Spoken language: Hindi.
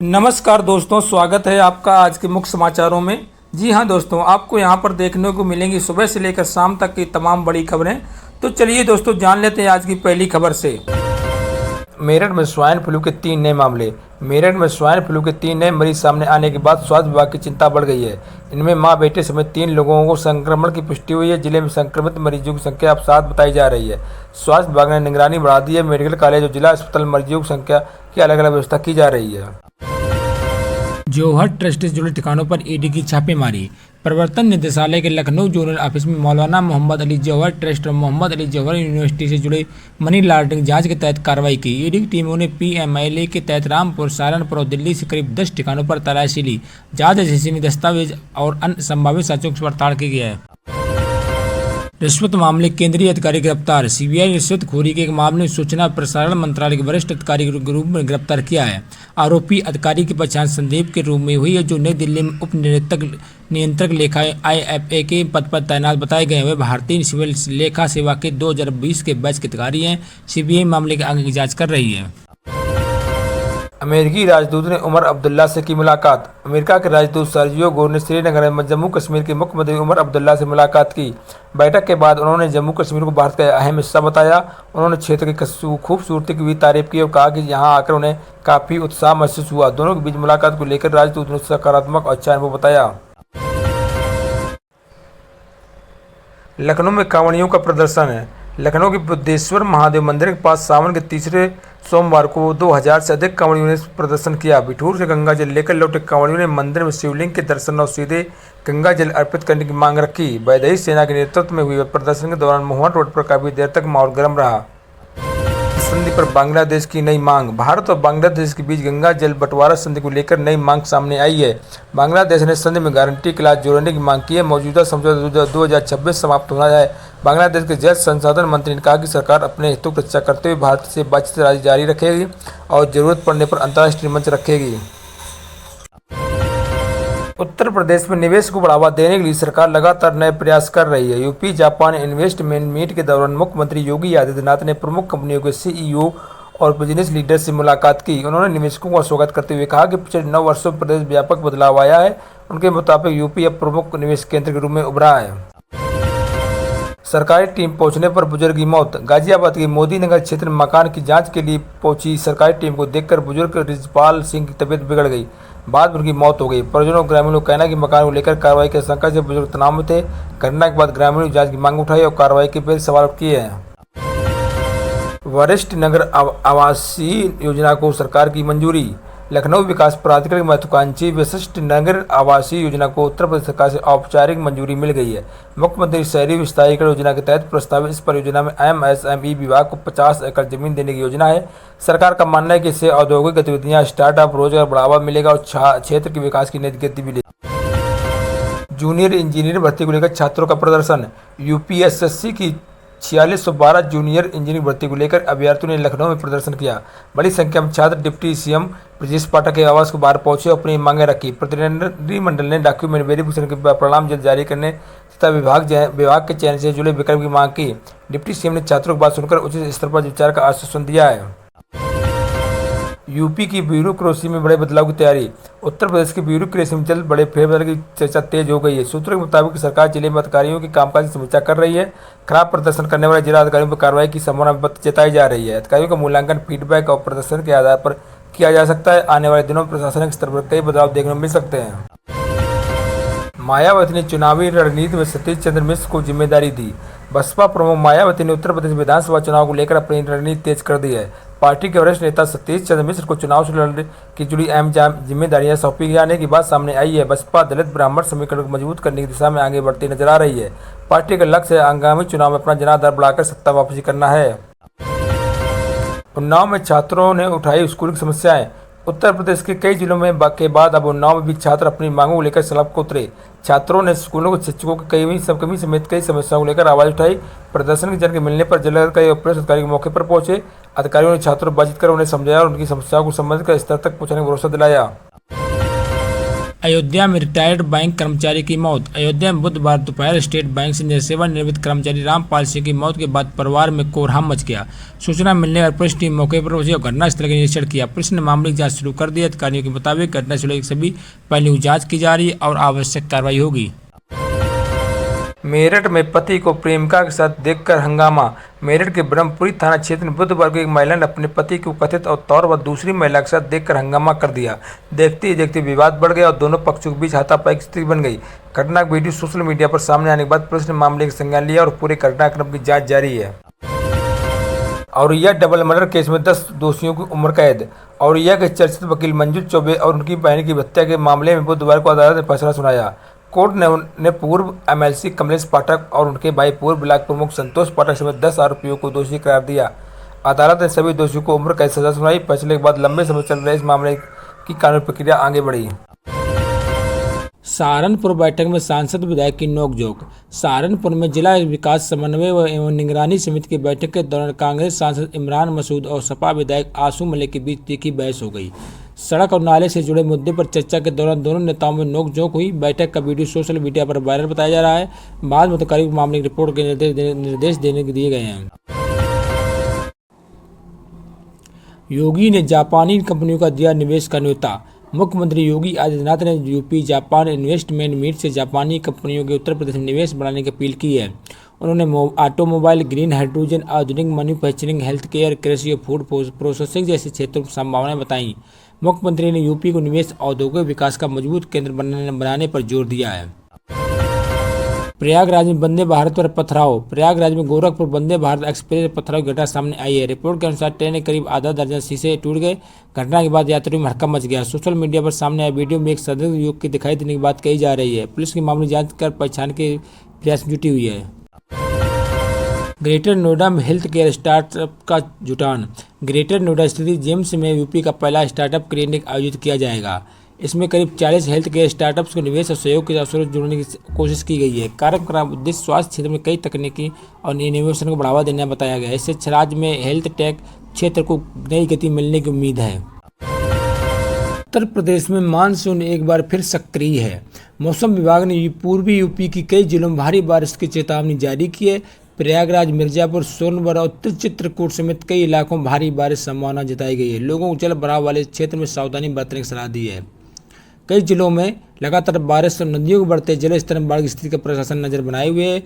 नमस्कार दोस्तों, स्वागत है आपका आज के मुख्य समाचारों में। जी हां दोस्तों, आपको यहां पर देखने को मिलेंगी सुबह से लेकर शाम तक की तमाम बड़ी खबरें। तो चलिए दोस्तों, जान लेते हैं आज की पहली खबर से। मेरठ में स्वाइन फ्लू के 3 नए मामले। मेरठ में स्वाइन फ्लू के 3 नए मरीज सामने आने के बाद स्वास्थ्य विभाग की चिंता बढ़ गई है। इनमें मां बेटे समेत 3 लोगों को संक्रमण की पुष्टि हुई है। जिले में संक्रमित मरीजों की संख्या अब 7 बताई जा रही है। स्वास्थ्य विभाग ने निगरानी बढ़ा दी है। मेडिकल कॉलेज और जिला अस्पताल मरीजों की संख्या की अलग अलग व्यवस्था की जा रही है। जौहर ट्रस्ट से जुड़े ठिकानों पर ईडी की छापेमारी। प्रवर्तन निदेशालय के लखनऊ जोनल ऑफिस में मौलाना मोहम्मद अली जौहर ट्रस्ट और मोहम्मद अली जौहर यूनिवर्सिटी से जुड़े मनी लॉन्ड्रिंग जांच के तहत कार्रवाई की। ईडी की टीमों ने पीएमएलए के तहत रामपुर, सहारनपुर और दिल्ली से करीब 10 ठिकानों पर तलाशी ली। जांच एजेंसी ने दस्तावेज और अन्य संभावित साक्ष्यों की पड़ताल की है। रिश्वत मामले केंद्रीय अधिकारी गिरफ्तार। सीबीआई रिश्वतखोरी के एक मामले में सूचना प्रसारण मंत्रालय के वरिष्ठ अधिकारी के रूप में गिरफ्तार किया है। आरोपी अधिकारी की पहचान संदीप के रूप में हुई है, जो नई दिल्ली में उप नियंत्रक लेखा IFA के पद पर तैनात बताए गए। वे भारतीय सिविल लेखा सेवा के 2020 के बैच के अधिकारी हैं। सीबीआई मामले के आगे की जाँच कर रही है। अमेरिकी राजदूत ने उमर अब्दुल्ला से की मुलाकात। अमेरिका के राजदूत सर्जियो गोर ने श्रीनगर में जम्मू कश्मीर के मुख्यमंत्री उमर अब्दुल्ला से मुलाकात की। बैठक के बाद उन्होंने जम्मू कश्मीर को भारत का अहम हिस्सा बताया। उन्होंने क्षेत्र की खूबसूरती की भी तारीफ की और कहा कि यहां आकर उन्हें काफ़ी उत्साह महसूस हुआ। दोनों के बीच मुलाकात को लेकर राजदूत ने सकारात्मक और अच्छा अनुभव बताया। लखनऊ में कांवड़ियों का प्रदर्शन है। लखनऊ के बुद्धेश्वर महादेव मंदिर के पास सावन के तीसरे सोमवार को 2000 से अधिक कांवड़ियों ने प्रदर्शन किया। बिठूर से गंगा जल लेकर लौटे कांवड़ियों ने मंदिर में शिवलिंग के दर्शन और सीधे गंगा जल अर्पित करने की मांग रखी। वैदेही सेना के नेतृत्व में हुए प्रदर्शन के दौरान मोहन रोड पर काफी देर तक माहौल गर्म रहा। संधि पर बांग्लादेश की नई मांग। भारत और बांग्लादेश के बीच गंगा जल बंटवारा संधि को लेकर नई मांग सामने आई है। बांग्लादेश ने संधि में गारंटी क्लास जोड़ने की मांग की है। मौजूदा समझौता 2026 समाप्त होना है। बांग्लादेश के जल संसाधन मंत्री ने कहा कि सरकार अपने हितों की रक्षा करते हुए भारत से बातचीत जारी रखेगी और जरूरत पड़ने पर अंतर्राष्ट्रीय मंच रखेगी। उत्तर प्रदेश में निवेश को बढ़ावा देने के लिए सरकार लगातार नए प्रयास कर रही है। यूपी जापान इन्वेस्टमेंट मीट के दौरान मुख्यमंत्री योगी आदित्यनाथ ने प्रमुख कंपनियों के CEO और बिजनेस लीडर से मुलाकात की। उन्होंने निवेशकों का स्वागत करते हुए कहा कि पिछले 9 वर्षों में प्रदेश व्यापक बदलाव आया है। उनके मुताबिक यूपी अब प्रमुख निवेश केंद्र के रूप में उभरा है। सरकारी टीम पहुंचने पर बुजुर्ग की मौत। गाजियाबाद के मोदी नगर क्षेत्र में मकान की जांच के लिए पहुंची सरकारी टीम को देखकर बुजुर्ग रिजपाल सिंह की तबीयत बिगड़ गई। बाद में उनकी मौत हो गई। परिजनों और ग्रामीणों का कहना है कि मकान को लेकर कार्रवाई के आशंका से बुजुर्ग तनाव में थे। घटना के बाद ग्रामीणों ने जांच की मांग उठाई और कार्रवाई के पहले सवाल किए हैं। वरिष्ठ नगर आवासीय योजना को सरकार की मंजूरी। लखनऊ विकास प्राधिकरण की महत्वाकांक्षी विशिष्ट नगर आवासीय योजना को उत्तर प्रदेश सरकार से औपचारिक मंजूरी मिल गई है। मुख्यमंत्री शहरी विस्तारीकरण योजना के तहत प्रस्तावित इस परियोजना में MSME विभाग को 50 एकड़ जमीन देने की योजना है। सरकार का मानना है कि इससे औद्योगिक गतिविधियां, स्टार्टअप, रोजगार बढ़ावा मिलेगा और क्षेत्र के विकास की नई गति मिलेगी। जूनियर इंजीनियर भर्ती को लेकर छात्रों का प्रदर्शन। UPSSC की 4612 जूनियर इंजीनियरिंग भर्ती को लेकर अभ्यर्थियों ने लखनऊ में प्रदर्शन किया। बड़ी संख्या में छात्र डिप्टी CM ब्रजेश पाठक के आवास को बाहर पहुंचे और अपनी मांगें रखी। प्रतिनिधिमंडल ने डॉक्यूमेंट वेरिफिकेशन के परिणाम जल्द जारी करने तथा विभाग के चयन से जुड़े विकल्प की मांग की। डिप्टी CM ने छात्रों की बात सुनकर उचित स्तर पर विचार का आश्वासन दिया है। यूपी की ब्यूरोक्रेसी में बड़े बदलाव की तैयारी। उत्तर प्रदेश की ब्यूरोक्रेसी में जल्द बड़े फेरबदल की चर्चा तेज हो गई है। सूत्रों के मुताबिक सरकार जिले में अधिकारियों के कामकाज की समीक्षा कर रही है। खराब प्रदर्शन करने वाले जिला अधिकारियों पर कार्रवाई की संभावना जताई जा रही है। अधिकारियों का मूल्यांकन फीडबैक और प्रदर्शन के आधार पर किया जा सकता है। आने वाले दिनों में प्रशासनिक स्तर पर कई बदलाव देखने को मिल सकते हैं। मायावती ने चुनावी रणनीति में सतीश चंद्र मिश्र को जिम्मेदारी दी। बसपा प्रमुख मायावती ने उत्तर प्रदेश विधानसभा चुनाव को लेकर अपनी रणनीति तेज कर दी है। पार्टी के वरिष्ठ नेता सतीश चंद्र मिश्र को चुनाव से लड़ने की जुड़ी अहम जिम्मेदारियां सौंपी जाने की बात सामने आई है। बसपा दलित ब्राह्मण समीकरण को मजबूत करने की दिशा में आगे बढ़ती नजर आ रही है। पार्टी का लक्ष्य आगामी चुनाव में अपना जनाधार बढ़ाकर सत्ता वापसी करना है। उन्नाव में छात्रों ने उठाई स्कूल की समस्याएं। उत्तर प्रदेश के कई जिलों में के बाद अब उन्नाव में भी छात्र अपनी मांगों को लेकर सड़क को उतरे। छात्रों ने स्कूलों के शिक्षकों की कमी समेत कई समस्याओं को लेकर आवाज उठाई। प्रदर्शन की जानकारी मिलने पर जिलाधिकारी और पुलिस अधिकारी मौके पर पहुंचे। अधिकारियों ने छात्रों से बातचीत कर उन्हें समझाया और उनकी समस्याओं को संबंधित स्तर तक पहुंचाने का भरोसा दिलाया। अयोध्या में रिटायर्ड बैंक कर्मचारी की मौत। अयोध्या में बुधवार दोपहर स्टेट बैंक से सेवानिवृत्त कर्मचारी रामपाल सिंह की मौत के बाद परिवार में कोहराम मच गया। सूचना मिलने पर पुलिस टीम मौके पर पहुंची और घटनास्थल का निरीक्षण किया। पुलिस ने मामले की जांच शुरू कर दी। अधिकारियों के मुताबिक घटनास्थल की सभी पहलुओं की जांच की जा रही है और आवश्यक कार्रवाई होगी। मेरठ में पति को प्रेमिका के साथ देखकर हंगामा। मेरठ के ब्रह्मपुरी थाना क्षेत्र में बुधवार को एक महिला ने अपने पति को कथित तौर पर दूसरी महिला के साथ देखकर हंगामा कर दिया। देखते ही देखते विवाद बढ़ गया और दोनों पक्षों के बीच हाथापाई की स्थिति बन गई। घटना का वीडियो सोशल मीडिया पर सामने आने के बाद पुलिस ने मामले का संज्ञान लिया और पूरे घटनाक्रम की जाँच जारी है। औरैया डबल मर्डर केस में 10 दोषियों की उम्र कैद। औरैया के चर्चित वकील मंजू चौबे और उनकी बहन की हत्या के मामले में बुधवार को अदालत ने फैसला सुनाया। कोर्ट ने पूर्व एमएलसी कमलेश पाठक और उनके भाई पूर्व ब्लॉक प्रमुख संतोष पाठक समेत 10 आरोपियों को दोषी करार दिया। अदालत ने सभी दोषियों को उम्र कैद सजा सुनाई। फैसले के बाद लंबे समय चल रहे इस मामले की कानूनी प्रक्रिया आगे बढ़ी। सहारनपुर बैठक में सांसद विधायक की नोकझोंक। सहारनपुर में जिला विकास समन्वय एवं निगरानी समिति की बैठक के दौरान कांग्रेस सांसद इमरान मसूद और सपा विधायक आसू मलिक के बीच तीखी बहस हो गई। सड़क और नाले से जुड़े मुद्दे पर चर्चा के दौरान दोनों नेताओं में नोकझोंक हुई। बैठक का वीडियो सोशल मीडिया पर वायरल बताया जा रहा है। बाद में मुतकालिक मामले की रिपोर्ट के निर्देश दिए गए हैं। योगी ने जापानी कंपनियों का दिया निवेश का न्योता। मुख्यमंत्री योगी आदित्यनाथ ने यूपी जापान इन्वेस्टमेंट मीट से जापानी कंपनियों के उत्तर प्रदेश में निवेश बढ़ाने की अपील की है। उन्होंने ऑटोमोबाइल, ग्रीन हाइड्रोजन, आधुनिक मैन्युफैक्चरिंग, हेल्थ केयर, कृषि और फूड प्रोसेसिंग जैसे क्षेत्रों में संभावनाएं बताई। मुख्यमंत्री ने यूपी को निवेश औद्योगिक विकास का मजबूत केंद्र बनाने पर जोर दिया है। प्रयागराज में वंदे भारत पर पथराव। प्रयागराज में गोरखपुर वंदे भारत एक्सप्रेस पथराव की घटना सामने आई है। रिपोर्ट के अनुसार ट्रेन के करीब आधा दर्जन शीशे टूट गए। घटना के बाद यात्रियों में हड़कंप मच गया। सोशल मीडिया पर सामने आए वीडियो में एक संदिग्ध युवक के दिखाई देने की बात कही जा रही है। पुलिस की मामले जांच कर पहचान के प्रयास में जुटी हुई है। ग्रेटर नोएडा में हेल्थ केयर स्टार्टअप का जुटान। ग्रेटर नोएडा स्थित जेम्स में यूपी का पहला स्टार्टअप क्लिनिक आयोजित किया जाएगा। इसमें करीब 40 हेल्थ केयर स्टार्टअप्स को निवेश और सहयोग के अवसरों से जोड़ने की कोशिश की गई है। कार्यक्रम का उद्देश्य स्वास्थ्य क्षेत्र में कई तकनीकी और इनोवेशन को बढ़ावा देना बताया गया है। इससे राज्य में हेल्थ टेक क्षेत्र को नई गति मिलने की उम्मीद है। उत्तर प्रदेश में मानसून एक बार फिर सक्रिय है। मौसम विभाग ने पूर्वी यूपी की कई जिलों में भारी बारिश की चेतावनी जारी की है। प्रयागराज, मिर्जापुर, सोनभद्र और चित्रकूट समेत कई इलाकों में भारी बारिश संभावना जताई गई है। लोगों को जल भराव वाले क्षेत्र में सावधानी बरतने की सलाह दी है। कई जिलों में लगातार बारिश और नदियों के बढ़ते जल स्तर में बाढ़ की स्थिति का प्रशासन नजर बनाए हुए है।